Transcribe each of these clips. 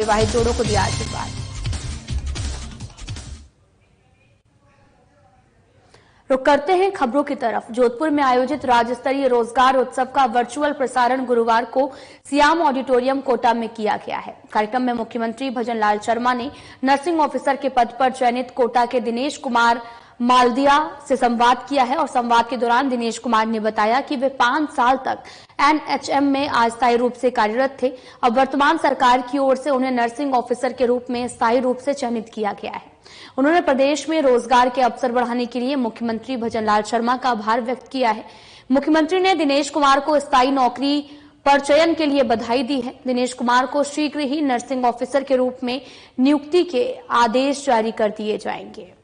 विवाहित जोड़ों को दिया आशीर्वाद। रुक करते हैं खबरों की तरफ। जोधपुर में आयोजित राज्य स्तरीय रोजगार उत्सव का वर्चुअल प्रसारण गुरुवार को सियाम ऑडिटोरियम कोटा में किया गया है। कार्यक्रम में मुख्यमंत्री भजनलाल शर्मा ने नर्सिंग ऑफिसर के पद पर चयनित कोटा के दिनेश कुमार मालदिया से संवाद किया है और संवाद के दौरान दिनेश कुमार ने बताया कि वे 5 साल तक एनएचएम में अस्थायी रूप से कार्यरत थे। अब वर्तमान सरकार की ओर से उन्हें नर्सिंग ऑफिसर के रूप में स्थायी रूप से चयनित किया गया है। उन्होंने प्रदेश में रोजगार के अवसर बढ़ाने के लिए मुख्यमंत्री भजनलाल शर्मा का आभार व्यक्त किया है। मुख्यमंत्री ने दिनेश कुमार को स्थायी नौकरी पर चयन के लिए बधाई दी है। दिनेश कुमार को शीघ्र ही नर्सिंग ऑफिसर के रूप में नियुक्ति के आदेश जारी कर दिए जाएंगे।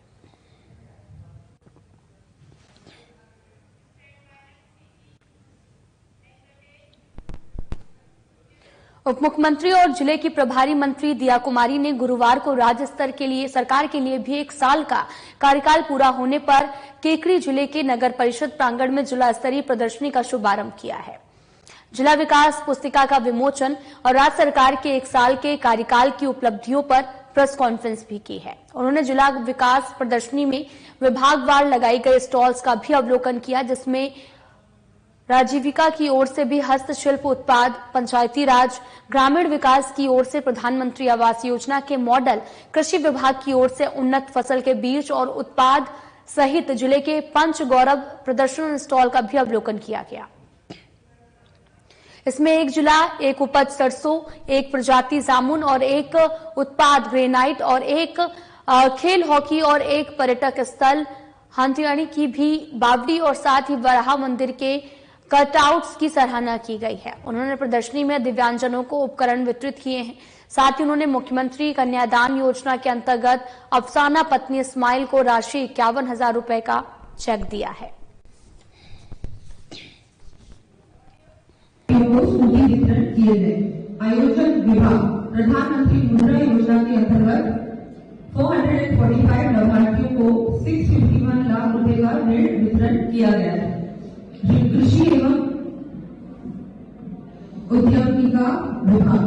उप मुख्यमंत्री और जिले की प्रभारी मंत्री दिया कुमारी ने गुरुवार को राज्य स्तर के लिए सरकार के लिए भी 1 साल का कार्यकाल पूरा होने पर केकड़ी जिले के नगर परिषद प्रांगण में जिला स्तरीय प्रदर्शनी का शुभारंभ किया है। जिला विकास पुस्तिका का विमोचन और राज्य सरकार के 1 साल के कार्यकाल की उपलब्धियों पर प्रेस कॉन्फ्रेंस भी की है। उन्होंने जिला विकास प्रदर्शनी में विभागवार लगाई गई स्टॉल्स का भी अवलोकन किया, जिसमें राजीविका की ओर से भी हस्तशिल्प उत्पाद, पंचायती राज, ग्रामीण विकास की ओर से प्रधानमंत्री आवास योजना के मॉडल, कृषि विभाग की ओर से उन्नत फसल के बीज और उत्पाद सहित जिले के पंच गौरव प्रदर्शन स्टॉल का भी अवलोकन किया गया। इसमें 1 जिला, 1 उपज सरसों, 1 प्रजाति जामुन और 1 उत्पाद ग्रेनाइट और 1 खेल हॉकी और 1 पर्यटक स्थल हंतियाणी की भी बावड़ी और साथ ही वराहा मंदिर के कटआउट्स की सराहना की गई है। उन्होंने प्रदर्शनी में दिव्यांगजनों को उपकरण वितरित किए हैं। साथ ही उन्होंने मुख्यमंत्री कन्यादान योजना के अंतर्गत अफसाना पत्नी इस्माइल को राशि 51,000 रुपए का चेक दिया है। वितरण किए गए। आयोजन विभाग प्रधानमंत्री मुद्रा योजना के अंतर्गत 445 लाभार्थियों को 651 लाख रुपए का ऋण वितरण किया गया है। कृषि एवं उद्यमिता विभाग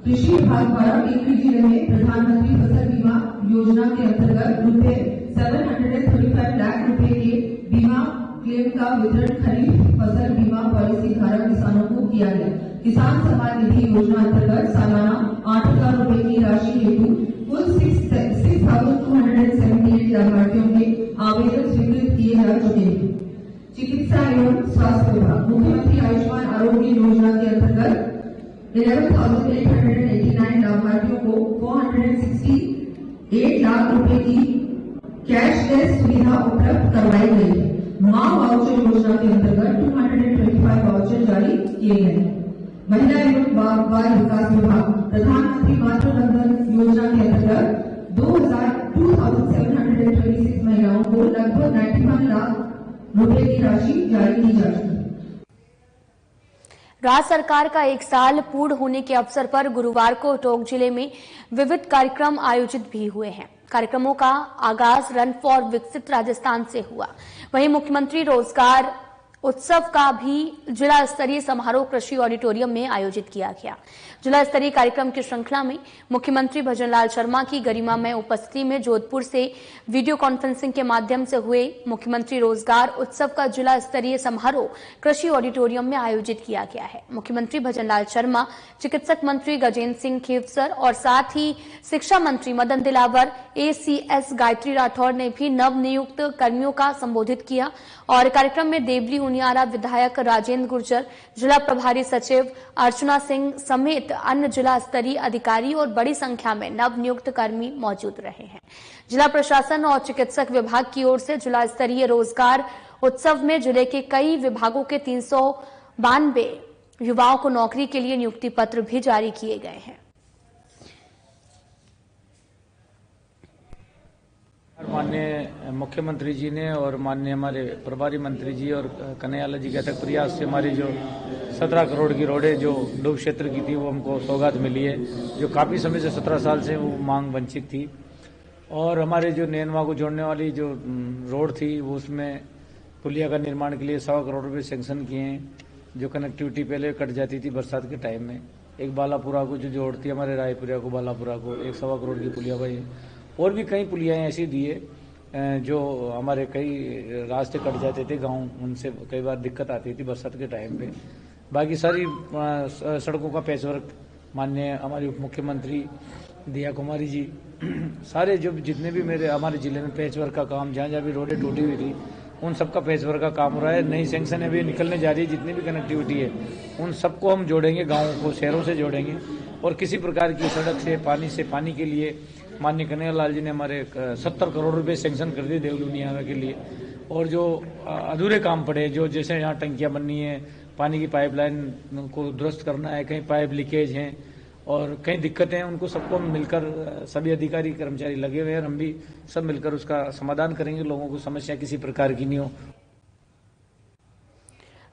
कृषि विभाग द्वारा केकड़ी जिले में प्रधानमंत्री फसल बीमा योजना के अंतर्गत रुपए 735 लाख रुपए के बीमा क्लेम का वितरण खरीफ फसल बीमा पॉलिसी धारक किसानों को किया गया। किसान सम्मान निधि योजना अंतर्गत सालाना 8,000 रुपए की राशि हेतु कुल 6,278 लाभार्थियों के आवेदन स्वीकृत किए जा चुके हैं। चिकित्सा एवं स्वास्थ्य विभाग मुख्यमंत्री आयुष्मान आरोग्य योजना के अंतर्गत 11,889 लाभार्थियों को 468 लाख रुपए की कैशलेस सुविधा उपलब्ध करवाई गई है। मां वाउचर योजना के अंतर्गत 225 वाउचर जारी किए गए। महिला एवं बाल विकास विभाग प्रधानमंत्री मातृ बंधन योजना के अंतर्गत 2,726 महिलाओं को लगभग 91 लाख रुपए की राशि जारी की जा चुकी है। राज्य सरकार का 1 साल पूर्ण होने के अवसर पर गुरुवार को टोंक जिले में विविध कार्यक्रम आयोजित भी हुए हैं। कार्यक्रमों का आगाज रन फॉर विकसित राजस्थान से हुआ। वहीं मुख्यमंत्री रोजगार उत्सव का भी जिला स्तरीय समारोह कृषि ऑडिटोरियम में आयोजित किया गया। जिला स्तरीय कार्यक्रम की श्रृंखला में मुख्यमंत्री भजनलाल शर्मा की गरिमामय उपस्थिति में जोधपुर से वीडियो कॉन्फ्रेंसिंग के माध्यम से हुए मुख्यमंत्री रोजगार उत्सव का जिला स्तरीय समारोह कृषि ऑडिटोरियम में आयोजित किया गया है। मुख्यमंत्री भजनलाल शर्मा, चिकित्सक मंत्री गजेंद्र सिंह खेवसर और साथ ही शिक्षा मंत्री मदन दिलावर, एसीएस गायत्री राठौर ने भी नवनियुक्त कर्मियों का संबोधित किया और कार्यक्रम में देवली उनियारा विधायक राजेंद्र गुर्जर, जिला प्रभारी सचिव अर्चना सिंह समेत अन्य जिला स्तरीय अधिकारी और बड़ी संख्या में नवनियुक्त कर्मी मौजूद रहे हैं। जिला प्रशासन और चिकित्सक विभाग की ओर से जिला स्तरीय रोजगार उत्सव में जिले के कई विभागों के 392 युवाओं को नौकरी के लिए नियुक्ति पत्र भी जारी किए गए हैं। माननीय मुख्यमंत्री जी ने और माननीय हमारे प्रभारी मंत्री जी और कन्हैयालाल जी के तक प्रयास से हमारी जो 17 करोड़ की रोडें जो डूब क्षेत्र की थी वो हमको सौगात मिली है, जो काफ़ी समय से 17 साल से वो मांग वंचित थी। और हमारे जो नैनवा को जोड़ने वाली जो रोड थी वो उसमें पुलिया का निर्माण के लिए 100 करोड़ रुपये सैंक्शन किए हैं, जो कनेक्टिविटी पहले कट जाती थी बरसात के टाइम में। एक बालापुरा को जो जोड़ती है हमारे रायपुरा को बालापुरा को, 1.25 करोड़ की पुलिया भाई, और भी कई पुलियाँ ऐसी दी है जो हमारे कई रास्ते कट जाते थे गांव, उनसे कई बार दिक्कत आती थी बरसात के टाइम पे। बाकी सारी सड़कों का पैचवर्क माननीय हमारी उप मुख्यमंत्री दिया कुमारी जी सारे जो जितने भी हमारे जिले में पैचवर्क का काम, जहाँ जहाँ भी रोडें टूटी हुई थी उन सबका पैचवर्क का काम हो रहा है। नई सैंक्शन अभी निकलने जा रही है, जितनी भी कनेक्टिविटी है उन सबको हम जोड़ेंगे, गाँवों को शहरों से जोड़ेंगे। और किसी प्रकार की सड़क से पानी के लिए माननीय कन्हैया लाल जी ने हमारे 70 करोड़ रुपए सैंक्शन कर दिए देवलुनिया के लिए। और जो अधूरे काम पड़े, जो जैसे यहाँ टंकियाँ बननी है, पानी की पाइपलाइन को दुरुस्त करना है, कहीं पाइप लीकेज हैं और कई दिक्कतें हैं, उनको सबको मिलकर सभी अधिकारी कर्मचारी लगे हुए हैं, हम भी सब मिलकर उसका समाधान करेंगे, लोगों को समस्या किसी प्रकार की नहीं हो।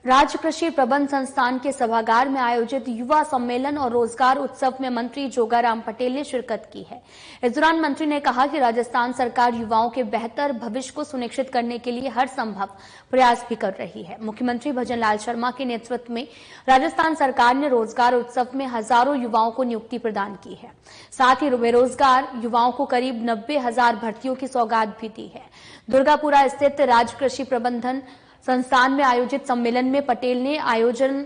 राज्य कृषि प्रबंध संस्थान के सभागार में आयोजित युवा सम्मेलन और रोजगार उत्सव में मंत्री जोगाराम पटेल ने शिरकत की है। इस दौरान मंत्री ने कहा कि राजस्थान सरकार युवाओं के बेहतर भविष्य को सुनिश्चित करने के लिए हर संभव प्रयास भी कर रही है। मुख्यमंत्री भजन लाल शर्मा के नेतृत्व में राजस्थान सरकार ने रोजगार उत्सव में हजारों युवाओं को नियुक्ति प्रदान की है। साथ ही बेरोजगार युवाओं को करीब 90,000 भर्तियों की सौगात भी दी है। दुर्गापुरा स्थित राज्य कृषि प्रबंधन संस्थान में आयोजित सम्मेलन में पटेल ने आयोजन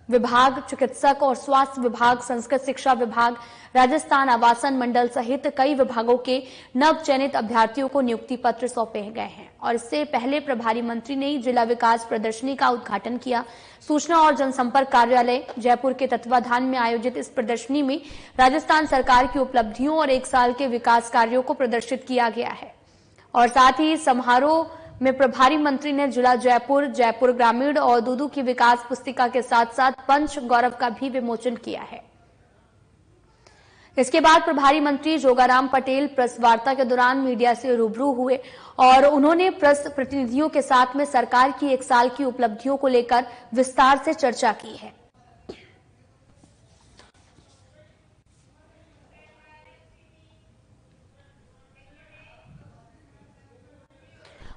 विभाग, चिकित्सक और स्वास्थ्य विभाग, संस्कृत शिक्षा विभाग, राजस्थान आवासन मंडल सहित कई विभागों के नव चयनित अभ्यर्थियों को नियुक्ति पत्र सौंपे गए हैं। और इससे पहले प्रभारी मंत्री ने जिला विकास प्रदर्शनी का उद्घाटन किया। सूचना और जनसंपर्क कार्यालय जयपुर के तत्वाधान में आयोजित इस प्रदर्शनी में राजस्थान सरकार की उपलब्धियों और 1 साल के विकास कार्यों को प्रदर्शित किया गया है। और साथ ही समारोह में प्रभारी मंत्री ने जिला जयपुर, जयपुर ग्रामीण और दूदू की विकास पुस्तिका के साथ साथ पंच गौरव का भी विमोचन किया है। इसके बाद प्रभारी मंत्री जोगाराम पटेल प्रेस वार्ता के दौरान मीडिया से रूबरू हुए और उन्होंने प्रेस प्रतिनिधियों के साथ में सरकार की 1 साल की उपलब्धियों को लेकर विस्तार से चर्चा की है।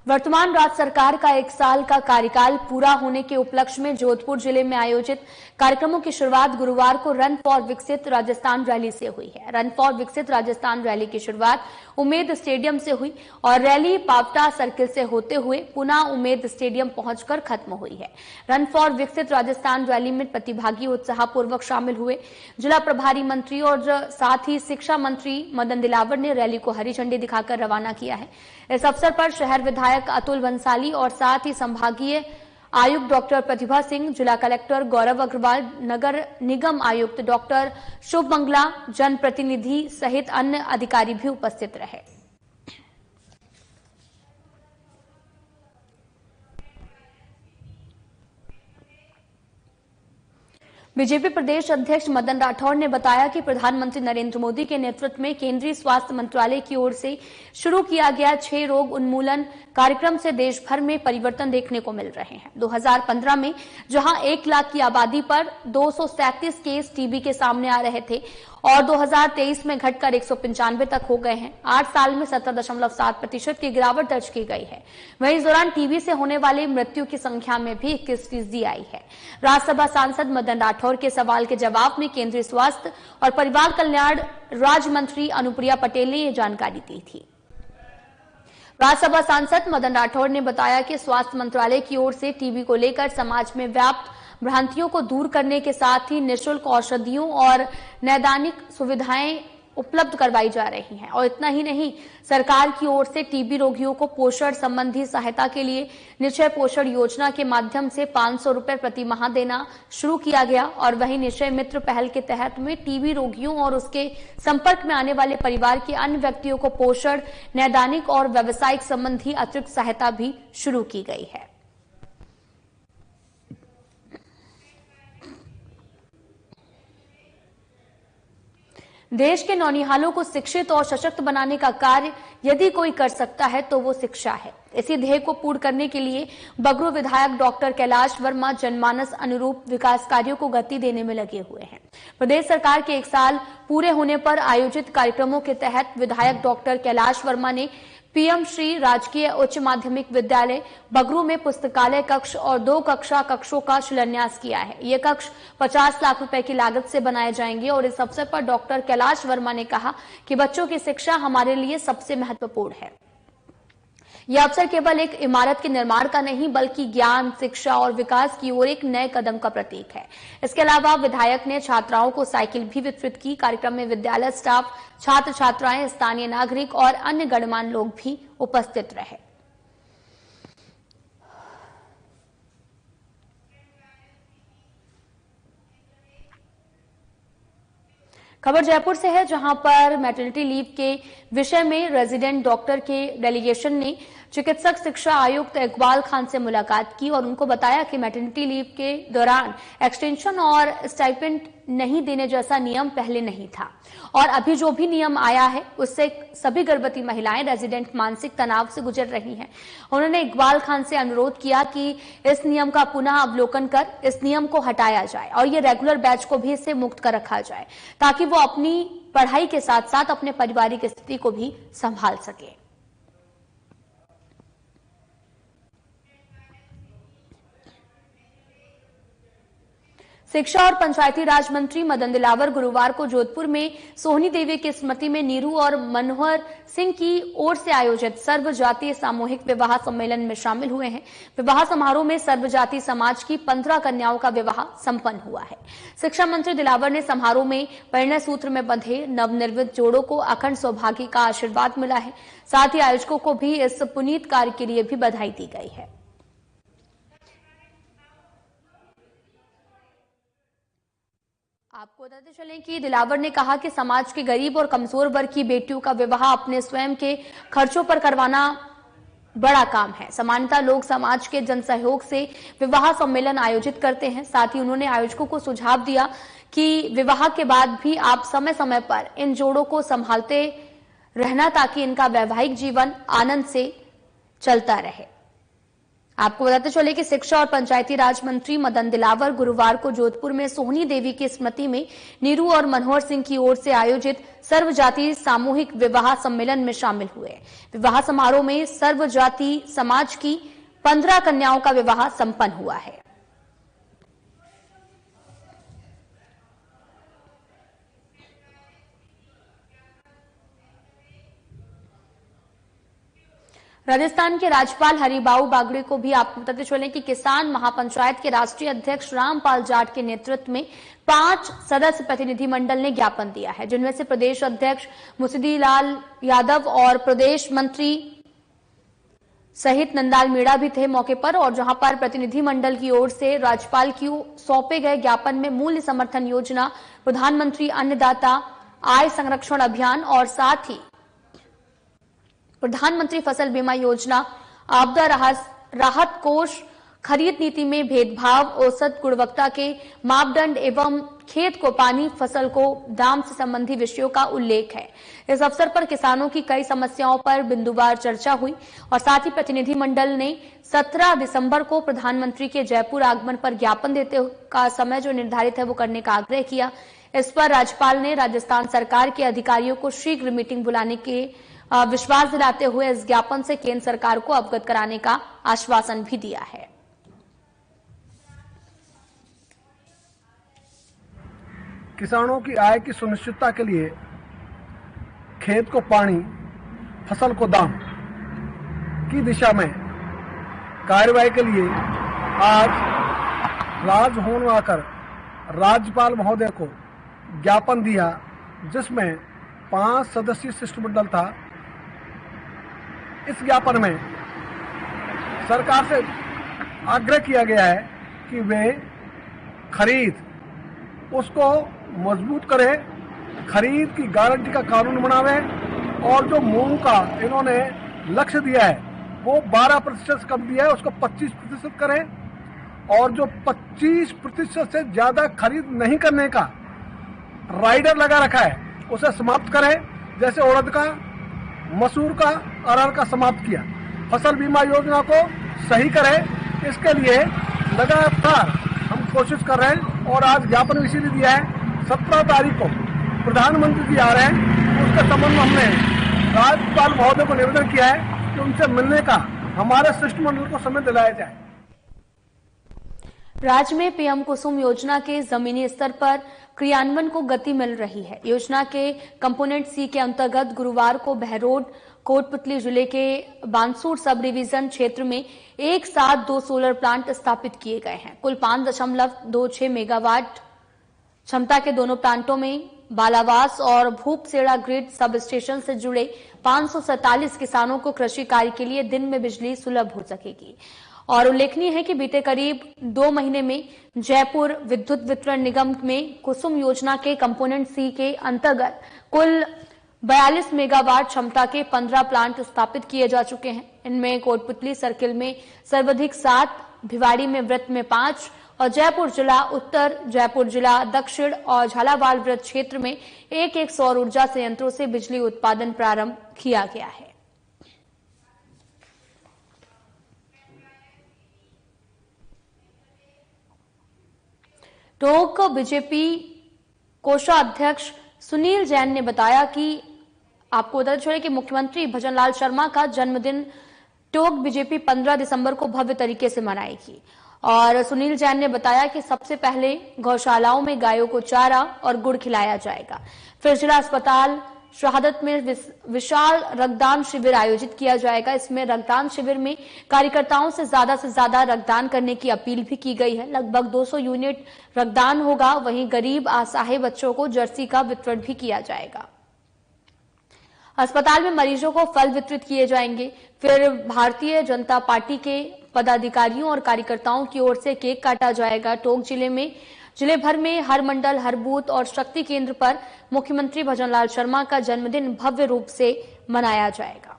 वर्तमान राज्य सरकार का 1 साल का कार्यकाल पूरा होने के उपलक्ष्य में जोधपुर जिले में आयोजित कार्यक्रमों की शुरुआत गुरुवार को रन फॉर विकसित राजस्थान रैली से हुई है। रन फॉर विकसित राजस्थान रैली की शुरुआत उमेद स्टेडियम से हुई और रैली पावटा सर्किल से होते हुए पुनः उमेद स्टेडियम पहुंचकर खत्म हुई है। रन फॉर विकसित राजस्थान रैली में प्रतिभागी उत्साहपूर्वक शामिल हुए। जिला प्रभारी मंत्री और साथ ही शिक्षा मंत्री मदन दिलावर ने रैली को हरी झंडी दिखाकर रवाना किया है। इस अवसर पर शहर विधायक अतुल बंसाली और साथ ही संभागीय आयुक्त डॉक्टर प्रतिभा सिंह, जिला कलेक्टर गौरव अग्रवाल, नगर निगम आयुक्त डॉक्टर शुभ मंगला, जनप्रतिनिधि सहित अन्य अधिकारी भी उपस्थित रहे। बीजेपी प्रदेश अध्यक्ष मदन राठौर ने बताया कि प्रधानमंत्री नरेंद्र मोदी के नेतृत्व में केंद्रीय स्वास्थ्य मंत्रालय की ओर से शुरू किया गया 6 रोग उन्मूलन कार्यक्रम से देश भर में परिवर्तन देखने को मिल रहे हैं। 2015 में जहां 1 लाख की आबादी पर 237 केस टीबी के सामने आ रहे थे और 2023 में घटकर 195 तक हो गए हैं। 8 साल में 17.7% की गिरावट दर्ज की गई है। वहीं इस दौरान टीबी से होने वाली मृत्यु की संख्या में भी 21% आई है। राज्यसभा सांसद मदन राठौर के सवाल के जवाब में केंद्रीय स्वास्थ्य और परिवार कल्याण राज्य मंत्री अनुप्रिया पटेल ने ये जानकारी दी थी। राज्यसभा सांसद मदन राठौर ने बताया कि स्वास्थ्य मंत्रालय की ओर से टीबी को लेकर समाज में व्याप्त भ्रांतियों को दूर करने के साथ ही निःशुल्क औषधियों और नैदानिक सुविधाएं उपलब्ध करवाई जा रही हैं। और इतना ही नहीं, सरकार की ओर से टीबी रोगियों को पोषण संबंधी सहायता के लिए निश्चय पोषण योजना के माध्यम से 500 रुपए प्रति माह देना शुरू किया गया। और वहीं निश्चय मित्र पहल के तहत में टीबी रोगियों और उसके संपर्क में आने वाले परिवार के अन्य व्यक्तियों को पोषण, नैदानिक और व्यवसायिक संबंधी अतिरिक्त सहायता भी शुरू की गई है। देश के नौनिहालों को शिक्षित और सशक्त बनाने का कार्य यदि कोई कर सकता है तो वो शिक्षा है। इसी ध्येय को पूर्ण करने के लिए बगरू विधायक डॉक्टर कैलाश वर्मा जनमानस अनुरूप विकास कार्यों को गति देने में लगे हुए हैं। प्रदेश सरकार के 1 साल पूरे होने पर आयोजित कार्यक्रमों के तहत विधायक डॉक्टर कैलाश वर्मा ने पीएम श्री राजकीय उच्च माध्यमिक विद्यालय बगरू में पुस्तकालय कक्ष और 2 कक्षा कक्षों का शिलान्यास किया है। ये कक्ष 50 लाख रुपए की लागत से बनाए जाएंगे और इस अवसर पर डॉक्टर कैलाश वर्मा ने कहा कि बच्चों की शिक्षा हमारे लिए सबसे महत्वपूर्ण है। यह अवसर केवल एक इमारत के निर्माण का नहीं बल्कि ज्ञान, शिक्षा और विकास की ओर एक नए कदम का प्रतीक है। इसके अलावा विधायक ने छात्राओं को साइकिल भी वितरित की। कार्यक्रम में विद्यालय स्टाफ, छात्र छात्राएं, स्थानीय नागरिक और अन्य गणमान्य लोग भी उपस्थित रहे। खबर जयपुर से है, जहां पर मैटरनिटी लीव के विषय में रेजिडेंट डॉक्टर के डेलीगेशन ने चिकित्सक शिक्षा आयुक्त इकबाल खान से मुलाकात की और उनको बताया कि मैटरनिटी लीव के दौरान एक्सटेंशन और स्टाइपेंड नहीं देने जैसा नियम पहले नहीं था और अभी जो भी नियम आया है उससे सभी गर्भवती महिलाएं रेजिडेंट मानसिक तनाव से गुजर रही हैं। उन्होंने इकबाल खान से अनुरोध किया कि इस नियम का पुनः अवलोकन कर इस नियम को हटाया जाए और ये रेगुलर बैच को भी इससे मुक्त कर रखा जाए ताकि वो अपनी पढ़ाई के साथ साथ अपने पारिवारिक स्थिति को भी संभाल सके। शिक्षा और पंचायती राज मंत्री मदन दिलावर गुरुवार को जोधपुर में सोहनी देवी की स्मृति में नीरू और मनोहर सिंह की ओर से आयोजित सर्व जातीय सामूहिक विवाह सम्मेलन में शामिल हुए हैं। विवाह समारोह में सर्व जातीय समाज की 15 कन्याओं का विवाह संपन्न हुआ है। शिक्षा मंत्री दिलावर ने समारोह में परिणय सूत्र में बंधे नवनिर्मित जोड़ों को अखंड सौभाग्य का आशीर्वाद मिला है। साथ ही आयोजकों को भी इस पुनीत कार्य के लिए भी बधाई दी गई है। आपको बताते चलें कि दिलावर ने कहा कि समाज के गरीब और कमजोर वर्ग की बेटियों का विवाह अपने स्वयं के खर्चों पर करवाना बड़ा काम है। सामान्यतः लोग समाज के जनसहयोग से विवाह सम्मेलन आयोजित करते हैं। साथ ही उन्होंने आयोजकों को सुझाव दिया कि विवाह के बाद भी आप समय समय पर इन जोड़ों को संभालते रहना ताकि इनका वैवाहिक जीवन आनंद से चलता रहे। आपको बताते चले कि शिक्षा और पंचायती राज मंत्री मदन दिलावर गुरुवार को जोधपुर में सोहनी देवी की स्मृति में नीरू और मनोहर सिंह की ओर से आयोजित सर्व जातीय सामूहिक विवाह सम्मेलन में शामिल हुए। विवाह समारोह में सर्व जातीय समाज की 15 कन्याओं का विवाह संपन्न हुआ है। राजस्थान के राज्यपाल हरिबाऊ बागड़े को भी आपको बताते चलें कि किसान महापंचायत के राष्ट्रीय अध्यक्ष रामपाल जाट के नेतृत्व में 5 सदस्य प्रतिनिधिमंडल ने ज्ञापन दिया है, जिनमें से प्रदेश अध्यक्ष मुसीदीलाल यादव और प्रदेश मंत्री सहित नंदाल मीणा भी थे मौके पर। और जहां पर प्रतिनिधिमंडल की ओर से राज्यपाल को सौंपे गए ज्ञापन में मूल्य समर्थन योजना, प्रधानमंत्री अन्नदाता आय संरक्षण अभियान और साथ ही प्रधानमंत्री फसल बीमा योजना, आपदा राहत कोष, खरीद नीति में भेदभाव, औसत गुणवत्ता के मापदंड एवं खेत को पानी, फसल को दाम से संबंधी विषयों का उल्लेख है। इस अवसर पर किसानों की कई समस्याओं पर बिंदुवार चर्चा हुई और साथ ही प्रतिनिधिमंडल ने 17 दिसंबर को प्रधानमंत्री के जयपुर आगमन पर ज्ञापन देते का समय जो निर्धारित है वो करने का आग्रह किया। इस पर राज्यपाल ने राजस्थान सरकार के अधिकारियों को शीघ्र मीटिंग बुलाने के विश्वास दिलाते हुए इस ज्ञापन से केंद्र सरकार को अवगत कराने का आश्वासन भी दिया है। किसानों की आय की सुनिश्चितता के लिए खेत को पानी, फसल को दाम की दिशा में कार्रवाई के लिए आज राजभवन में आकर राज्यपाल महोदय को ज्ञापन दिया, जिसमें 5 सदस्यीय शिष्टमंडल था। इस ज्ञापन में सरकार से आग्रह किया गया है कि वे खरीद उसको मजबूत करे, खरीद की गारंटी का कानून बनावे और जो मूंग का इन्होंने लक्ष्य दिया है वो 12% कम दिया है उसको 25% करें और जो 25% से ज्यादा खरीद नहीं करने का राइडर लगा रखा है उसे समाप्त करें। जैसे उड़द का, मसूर का, अरहर का समाप्त किया। फसल बीमा योजना को सही करें, इसके लिए लगातार हम कोशिश कर रहे हैं और आज ज्ञापन इसीलिए दिया है। 17 तारीख को प्रधानमंत्री जी आ रहे हैं, उसके संबंध में हमने राज्यपाल महोदय को निवेदन किया है कि उनसे मिलने का हमारे शिष्टमंडल को समय दिलाया जाए। राज्य में पीएम कुसुम योजना के जमीनी स्तर पर क्रियान्वयन को गति मिल रही है। योजना के कंपोनेंट सी के अंतर्गत गुरुवार को बहरोड कोटपुतली जिले के बानसूर सब डिवीजन क्षेत्र में एक साथ 2 सोलर प्लांट स्थापित किए गए हैं। कुल 5.26 मेगावाट क्षमता के दोनों प्लांटों में बालावास और भूपसेड़ा ग्रिड सब स्टेशन से जुड़े 547 किसानों को कृषि कार्य के लिए दिन में बिजली सुलभ हो सकेगी। और उल्लेखनीय है कि बीते करीब 2 महीने में जयपुर विद्युत वितरण निगम में कुसुम योजना के कंपोनेंट सी के अंतर्गत कुल 42 मेगावाट क्षमता के 15 प्लांट स्थापित किए जा चुके हैं। इनमें कोटपुतली सर्किल में सर्वाधिक 7, भिवाड़ी में वृत्त में 5 और जयपुर जिला उत्तर, जयपुर जिला दक्षिण और झालावाड़ वृत्त क्षेत्र में एक सौर ऊर्जा संयंत्रों से बिजली उत्पादन प्रारंभ किया गया है। टोंक बीजेपी कोषाध्यक्ष सुनील जैन ने बताया कि आपको बताते चले कि मुख्यमंत्री भजनलाल शर्मा का जन्मदिन टोंक बीजेपी 15 दिसंबर को भव्य तरीके से मनाएगी। और सुनील जैन ने बताया कि सबसे पहले गौशालाओं में गायों को चारा और गुड़ खिलाया जाएगा। फिर जिला अस्पताल शहादत में विशाल रक्तदान शिविर आयोजित किया जाएगा। इसमें रक्तदान शिविर में कार्यकर्ताओं से ज्यादा रक्तदान करने की अपील भी की गई है। लगभग 200 यूनिट रक्तदान होगा। वहीं गरीब असहाय बच्चों को जर्सी का वितरण भी किया जाएगा। अस्पताल में मरीजों को फल वितरित किए जाएंगे। फिर भारतीय जनता पार्टी के पदाधिकारियों और कार्यकर्ताओं की ओर से केक काटा जाएगा। टोंक जिले भर में हर मंडल, हर बूथ और शक्ति केंद्र पर मुख्यमंत्री भजनलाल शर्मा का जन्मदिन भव्य रूप से मनाया जाएगा।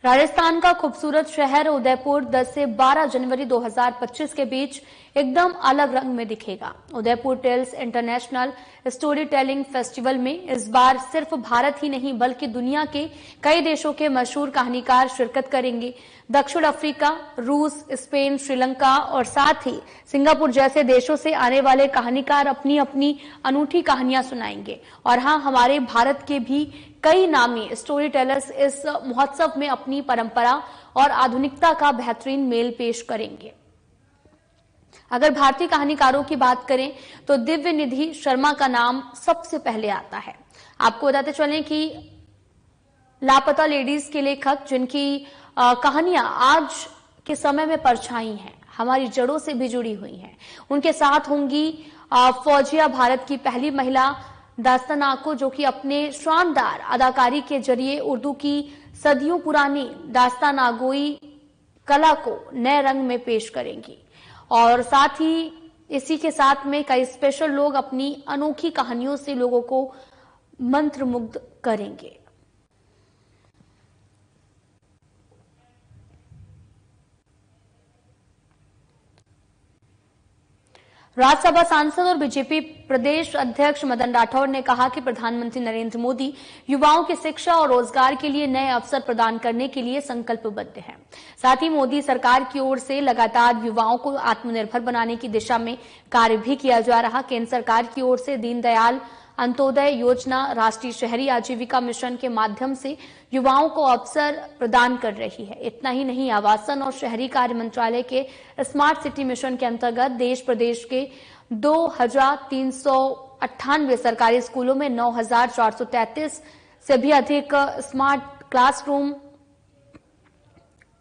राजस्थान का खूबसूरत शहर उदयपुर 10 से 12 जनवरी 2025 के बीच एकदम अलग रंग में दिखेगा। Udaipur tales international story telling festival में इस बार सिर्फ भारत ही नहीं बल्कि दुनिया के कई देशों के मशहूर कहानीकार शिरकत करेंगे। दक्षिण अफ्रीका, रूस, स्पेन, श्रीलंका और साथ ही सिंगापुर जैसे देशों से आने वाले कहानीकार अपनी अपनी अनूठी कहानियां सुनाएंगे। और हाँ, हमारे भारत के भी कई नामी स्टोरी टेलर्स इस महोत्सव में अपनी परंपरा और आधुनिकता का बेहतरीन मेल पेश करेंगे। अगर भारतीय कहानीकारों की बात करें तो दिव्य निधि शर्मा का नाम सबसे पहले आता है। आपको बताते चलें कि लापता लेडीज के लेखक जिनकी कहानियां आज के समय में परछाई हैं, हमारी जड़ों से भी जुड़ी हुई हैं, उनके साथ होंगी फौजिया, भारत की पहली महिला दास्तान आको, जो कि अपने शानदार अदाकारी के जरिए उर्दू की सदियों पुरानी दास्तान आगोई कला को नए रंग में पेश करेंगी। और साथ ही इसी के साथ में कई स्पेशल लोग अपनी अनोखी कहानियों से लोगों को मंत्रमुग्ध करेंगे। राज्यसभा सांसद और बीजेपी प्रदेश अध्यक्ष मदन राठौर ने कहा कि प्रधानमंत्री नरेंद्र मोदी युवाओं की शिक्षा और रोजगार के लिए नए अवसर प्रदान करने के लिए संकल्पबद्ध हैं। साथ ही मोदी सरकार की ओर से लगातार युवाओं को आत्मनिर्भर बनाने की दिशा में कार्य भी किया जा रहा। केंद्र सरकार की ओर से दीनदयाल अंत्योदय योजना राष्ट्रीय शहरी आजीविका मिशन के माध्यम से युवाओं को अवसर प्रदान कर रही है। इतना ही नहीं, आवासन और शहरी कार्य मंत्रालय के स्मार्ट सिटी मिशन के अंतर्गत देश प्रदेश के 2398 सरकारी स्कूलों में 9433 से भी अधिक स्मार्ट क्लासरूम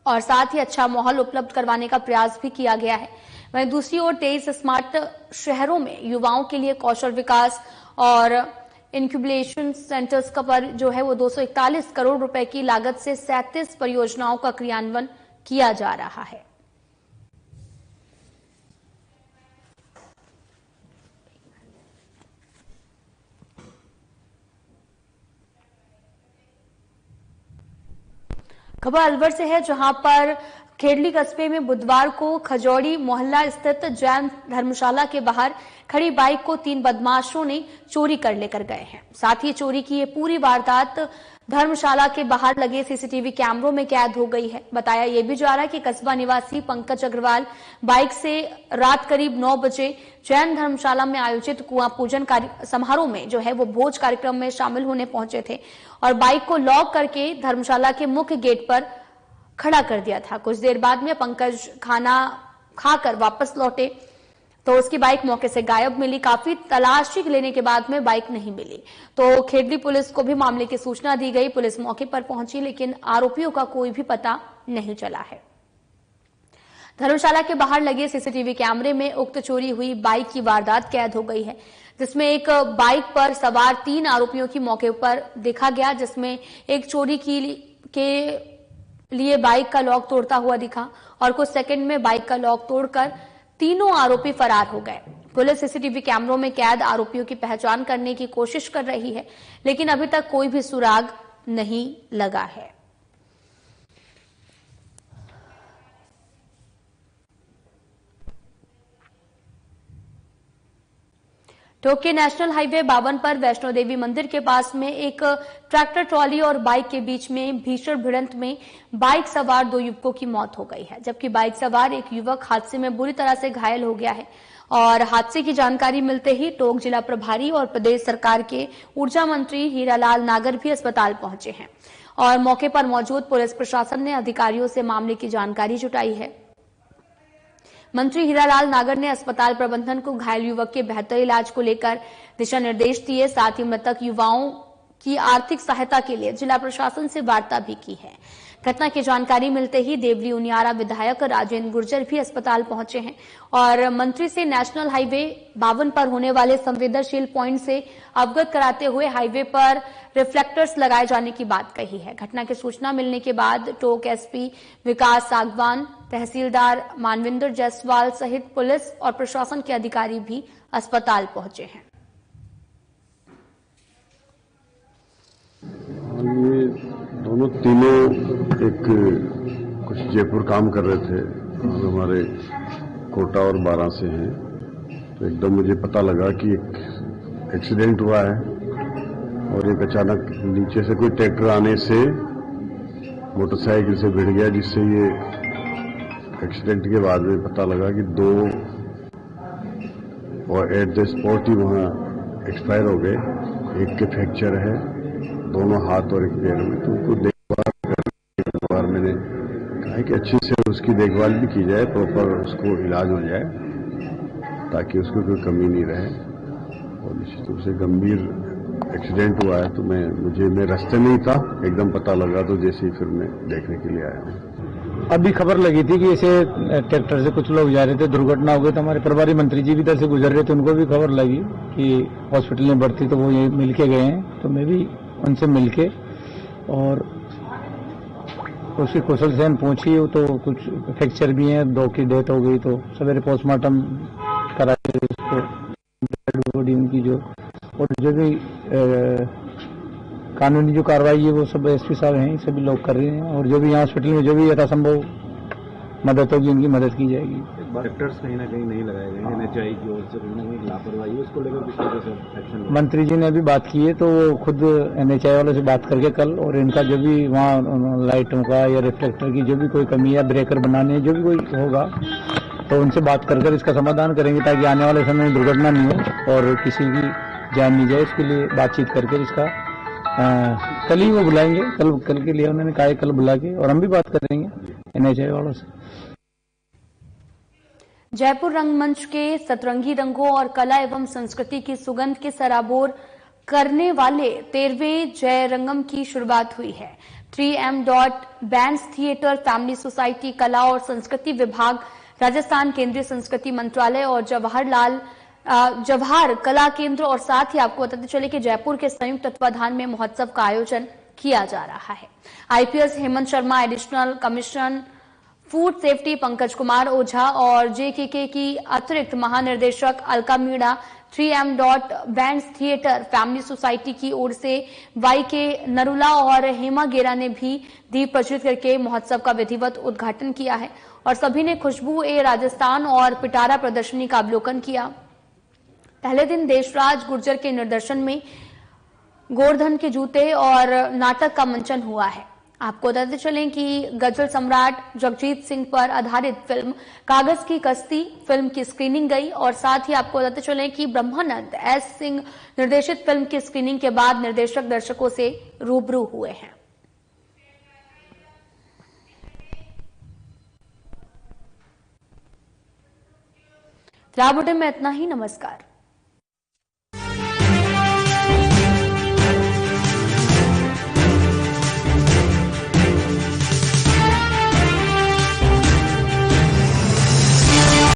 और साथ ही अच्छा माहौल उपलब्ध करवाने का प्रयास भी किया गया है। वहीं दूसरी ओर 23 स्मार्ट शहरों में युवाओं के लिए कौशल विकास और इंक्यूबेशन सेंटर्स का पर जो है वो 241 करोड़ रुपए की लागत से 37 परियोजनाओं का क्रियान्वयन किया जा रहा है। खबर अलवर से है, जहां पर खेड़ली कस्बे में बुधवार को खजौड़ी मोहल्ला स्थित जैन धर्मशाला के बाहर खड़ी बाइक को 3 बदमाशों ने चोरी कर लेकर गए हैं। साथ ही चोरी की ये पूरी वारदात धर्मशाला के बाहर लगे सीसीटीवी कैमरों में कैद हो गई है। बताया यह भी जा रहा है कि कस्बा निवासी पंकज अग्रवाल बाइक से रात करीब 9 बजे जैन धर्मशाला में आयोजित कुआं पूजन समारोह में जो है वो भोज कार्यक्रम में शामिल होने पहुंचे थे और बाइक को लॉक करके धर्मशाला के मुख्य गेट पर खड़ा कर दिया था। कुछ देर बाद में पंकज खाना खाकर वापस लौटे तो उसकी बाइक मौके से गायब मिली। काफी तलाशी लेने के बाद में बाइक नहीं मिली तो खेडली पुलिस को भी मामले की सूचना दी गई। पुलिस मौके पर पहुंची लेकिन आरोपियों का कोई भी पता नहीं चला है। धर्मशाला के बाहर लगे सीसीटीवी कैमरे में उक्त चोरी हुई बाइक की वारदात कैद हो गई है, जिसमें एक बाइक पर सवार 3 आरोपियों की मौके पर देखा गया, जिसमें एक चोरी के लिए बाइक का लॉक तोड़ता हुआ दिखा और कुछ सेकंड में बाइक का लॉक तोड़कर तीनों आरोपी फरार हो गए। पुलिस सीसीटीवी कैमरों में कैद आरोपियों की पहचान करने की कोशिश कर रही है, लेकिन अभी तक कोई भी सुराग नहीं लगा है। टोंक के नेशनल हाईवे 52 पर वैष्णो देवी मंदिर के पास में एक ट्रैक्टर ट्रॉली और बाइक के बीच में भीषण भिड़ंत में बाइक सवार 2 युवकों की मौत हो गई है, जबकि बाइक सवार एक युवक हादसे में बुरी तरह से घायल हो गया है। और हादसे की जानकारी मिलते ही टोंक जिला प्रभारी और प्रदेश सरकार के ऊर्जा मंत्री हीरालाल नागर भी अस्पताल पहुंचे हैं और मौके पर मौजूद पुलिस प्रशासन ने अधिकारियों से मामले की जानकारी जुटाई है। मंत्री हीरालाल नागर ने अस्पताल प्रबंधन को घायल युवक के बेहतर इलाज को लेकर दिशा निर्देश दिए। साथ ही मृतक युवाओं की आर्थिक सहायता के लिए जिला प्रशासन से वार्ता भी की है। घटना की जानकारी मिलते ही देवली उनियारा विधायक राजेंद्र गुर्जर भी अस्पताल पहुंचे हैं और मंत्री से नेशनल हाईवे 52 पर होने वाले संवेदनशील पॉइंट से अवगत कराते हुए हाईवे पर रिफ्लेक्टर्स लगाए जाने की बात कही है। घटना की सूचना मिलने के बाद टोंक एसपी विकास सागवान, तहसीलदार मानविंदर जायसवाल सहित पुलिस और प्रशासन के अधिकारी भी अस्पताल पहुंचे हैं। ये दोनों तीनों एक कुछ जयपुर काम कर रहे थे और हमारे कोटा और 12 से हैं, तो एकदम मुझे पता लगा कि एक एक्सीडेंट हुआ है और एक अचानक नीचे से कोई ट्रैक्टर आने से मोटरसाइकिल से भिड़ गया, जिससे ये एक्सीडेंट के बाद में पता लगा कि 2 और एट द स्पॉट ही वहाँ एक्सपायर हो गए। एक के फ्रैक्चर है दोनों हाथ और एक पैर में, तो उनको देखभाल करने के बाद मैंने कहा कि अच्छे से उसकी देखभाल भी की जाए, प्रॉपर उसको इलाज हो जाए ताकि उसको कोई कमी नहीं रहे। और निश्चित रूप से गंभीर एक्सीडेंट हुआ है, तो मैं रास्ते में ही था, एकदम पता लगा तो जैसे ही फिर मैं देखने के लिए आया हूँ। अभी खबर लगी थी कि ऐसे ट्रैक्टर से कुछ लोग जा रहे थे, दुर्घटना हो गई, तो हमारे प्रभारी मंत्री जी भी इधर से गुजर रहे थे, उनको भी खबर लगी कि हॉस्पिटल में भर्ती, तो वो यही मिलके गए हैं। तो मैं भी उनसे मिलके और उसकी कुशल सेन पहुंची, तो कुछ फ्रैक्चर भी हैं, 2 की डेथ हो गई, तो सवेरे पोस्टमार्टम कराए उसको डेड बॉडी उनकी जो, और जो भी कानूनी जो कार्रवाई है वो सब एसपी साहब हैं, सभी लोग कर रहे हैं और जो भी यहाँ हॉस्पिटल में जो भी यथासंभव मदद होगी उनकी मदद की जाएगी। ट्रैक्टर्स कहीं ना कहीं नहीं लगाए गए, एनएचआई की ओर से कहीं ना कहीं लापरवाही, उसको लेकर किस तरह से एक्शन? मंत्री जी ने अभी बात की है, तो वो खुद एनएचआई वालों से बात करके कल, और इनका जो भी वहाँ लाइटों का या रिफ्लेक्टर की जो भी कोई कमी या ब्रेकर बनाने जो भी कोई होगा तो उनसे बात कर इसका समाधान करेंगे ताकि आने वाले समय में दुर्घटना नहीं हो और किसी की जान नहीं जाए। इसके लिए बातचीत करके इसका कल ही वो बुलाएंगे, कल के लिए उन्होंने कहा कल बुला के, और हम भी बात करेंगे एनएचआई वालों से। जयपुर रंगमंच के सतरंगी रंगों और कला एवं संस्कृति की सुगंध के सराबोर करने वाले 13वें जय रंगम की शुरुआत हुई है। 3M bands theatre family society, कला और संस्कृति विभाग, राजस्थान केंद्रीय संस्कृति मंत्रालय और जवाहर कला केंद्र और साथ ही आपको बताते चले कि जयपुर के संयुक्त तत्वाधान में महोत्सव का आयोजन किया जा रहा है। IPS Hemant Sharma, additional commissioner food safety Pankaj Kumar Ojha और जेकेके की अतिरिक्त महानिर्देशक Alka Meena 3M bands theatre family society की ओर से वाईके नरुला और हेमा गेरा ने भी दीप प्रज्वलित करके महोत्सव का विधिवत उद्घाटन किया है और सभी ने खुशबू ए राजस्थान और पिटारा प्रदर्शनी का अवलोकन किया। पहले दिन देशराज गुर्जर के निर्देशन में गोवर्धन के जूते और नाटक का मंचन हुआ है। आपको बताते चलें कि गजल सम्राट जगजीत सिंह पर आधारित फिल्म कागज की कश्ती फिल्म की स्क्रीनिंग गई और साथ ही आपको बताते चलें कि ब्रह्मानंद एस सिंह निर्देशित फिल्म की स्क्रीनिंग के बाद निर्देशक दर्शकों से रूबरू हुए हैं। बुलेटिन में इतना ही। नमस्कार।